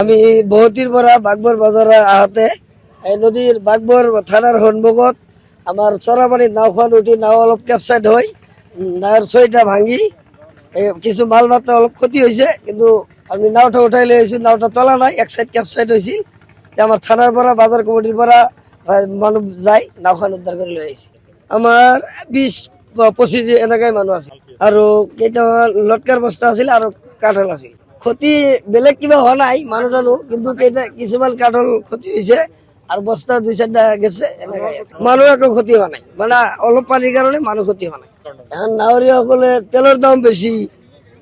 আমি বহুতিৰ পৰা বাগবৰ বাজাৰে আহতে এই নদীৰ বাগবৰ থানার সন্মুখত আমার চরাবাড়ির নাওখন উঠি নাও অলপ কেপসাইড হয় নাওর ছইটা ভাঙি কিছু মাল মাত্রা অলপ ক্ষতি হয়েছে কিন্তু আমি নাওটা উঠাই লৈ আহিছোঁ নাওটা তলা নাই এক সাইড কেপসাইড হয়েছিল আমার থানার পৰা বাজাৰ কমিটিৰ পৰা মানুষ যাই নাওখন উদ্ধাৰ কৰে লৈ আহিছে আমাৰ 20-25 এনেকাই মানুষ আছে আৰু কেইটামান লটকাৰ বস্তা আছিল আৰু কাঠল আছিল ক্ষতি বেলেগ কিবা হোৱা নাই মানুহ টানো কিন্তু কিছুমান কাঠল ক্ষতি হৈছে আৰু বস্তা 2-4টা গেছে এনেকাই মানুহ একো ক্ষতি হোৱা নাই মানে অলপ পানীৰ কাৰণে মানুহ ক্ষতি হোৱা নাই এখন নাৱৰীয়াসকলে তেলৰ দাম বেছি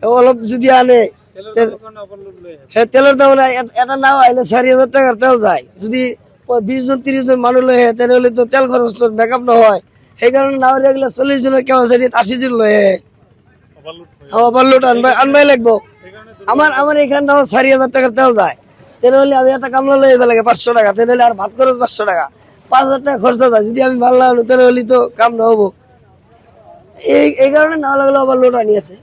অলপ যদি আনে তেলৰ দাম এটা নাও আহিলে 4,000 টাকাৰ তেল যায় যদি 20-30 জন মানুহ লৈ আহে তেনেহ'লেতো তেল খৰচটো মেকআপ নহয় সেইকাৰণে নাৱৰীয়াগিলা 40 জনৰ কেপাচিটিত 80 জন লৈ আহে ওভাৰলোড আনবাই লাগব আমার এখান থেকে 4,000 টাকার তেল যায় তেনেহলে আমি একটা কামলা লই আহিব লাগে 500 টাকা তেনেহলে আর ভাত খরচ 500 টাকা 5,000 টাকা খরচা যায় যদি আমি মাল না আনো তেনেহলে তো কাম নহব এই কারণে না লাগলে ওভারলোড আনি আছে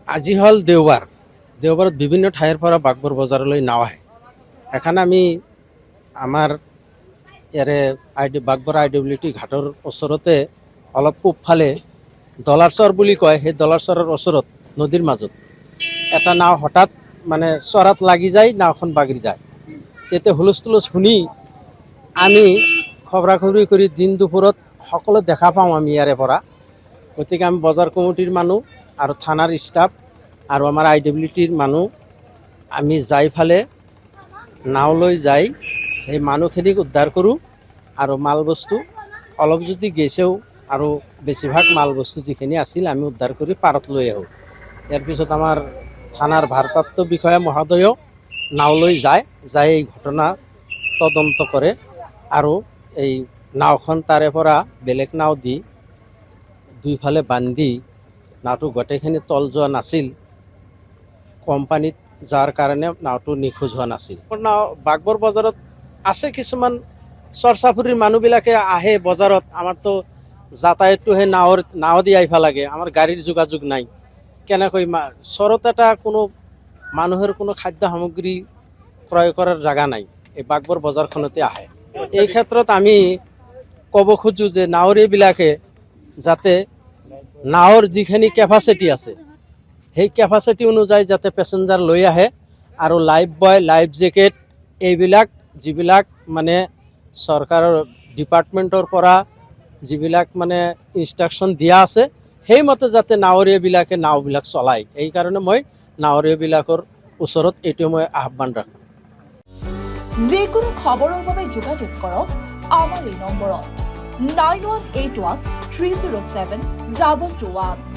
আজি হল দেওবাৰত বিভিন্ন ঠাইৰ পৰা বাগবৰ বজাৰলৈ নাও আহে এখানে আমি আমাৰ ইয়াৰে বাগবৰ IWT ঘাটৰ ওচৰতে অলপ পূবফালে ডলাৰচৰ বুলি কয় সেই ডলাৰচৰৰ ওচৰত নদীৰ মাজত এটা নাও হঠাৎ মানে চৰাত লাগি যায় নাওখন বাগৰি যায় তেতিয়া হুলস্থুল শুনি আমি খবৰা-খবৰি কৰি দিন দুপৰত সকলো দেখা পাওঁ আমি ইয়াৰে পৰা গতিকে আমি বজাৰ কমিটিৰ মানুহ আৰু থানাৰ ষ্টাফ আৰু আমাৰ IWTৰ মানুহ আমি যাই ফালে নাও লৈ যাই সেই মানুহখিনিক উদ্ধাৰ কৰোঁ আৰু মাল বস্তু অলপ যদি গেছেও আৰু বেছিভাগ মাল বস্তু যিখিনি আছিল আমি উদ্ধাৰ কৰি পাৰত লৈ আহোঁ ইয়াৰ পিছত আমাৰ থানাৰ ভাৰপ্ৰাপ্ত বিষয়া মহোদয় নাও লৈ যায় এই ঘটনা তদন্ত কৰে আৰু এই নাওখন তাৰে পৰা বেলেগ নাও দি দুইফালে বান্ধি নাওটো গোটেইখিনি তল যোৱা নাছিল কোম্পানীত যাৰ কাৰণে নাওটো নিখোজ হোৱা নাছিল নাও বাগবৰ বজাৰত আছে কিছুমান চৰচাফুৰিৰ মানুহবিলাকে আহে বজাৰত আমাৰতো যাতায়াতটো সেই নাও দি আহিব লাগে আমাৰ গাড়ীৰ যোগাযোগ নাই কেনেকৈ চৰত এটা কোনো মানুহৰ কোনো খাদ্য সামগ্ৰী ক্ৰয় কৰাৰ জাগা নাই এই বাগবৰ বজাৰখনতে আহে এই ক্ষেত্ৰত আমি ক'ব খোজো যে নাৱৰীয়াবিলাকে যাতে নাওৰ যিখিনি কেপাচিটি আছে সেই কেপাচিটি অনুযায়ী যাতে পেছেঞ্জাৰ লৈ আহে আৰু লাইফ বয় লাইফ জেকেট এইবিলাক যিবিলাক মানে চৰকাৰৰ ডিপাৰ্টমেণ্টৰ পৰা যিবিলাক মানে ইনষ্ট্ৰাকশ্যন দিয়া আছে সেইমতে যাতে নাৱৰীয়াবিলাকে নাওবিলাক চলায় এই কাৰণে মই নাৱৰীয়াবিলাকৰ ওচৰত এইটো মই আহ্বান ৰাখোঁ যিকোনো খবৰৰ বাবে যোগাযোগ কৰক আমাৰ এই নম্বৰত 9181 307 221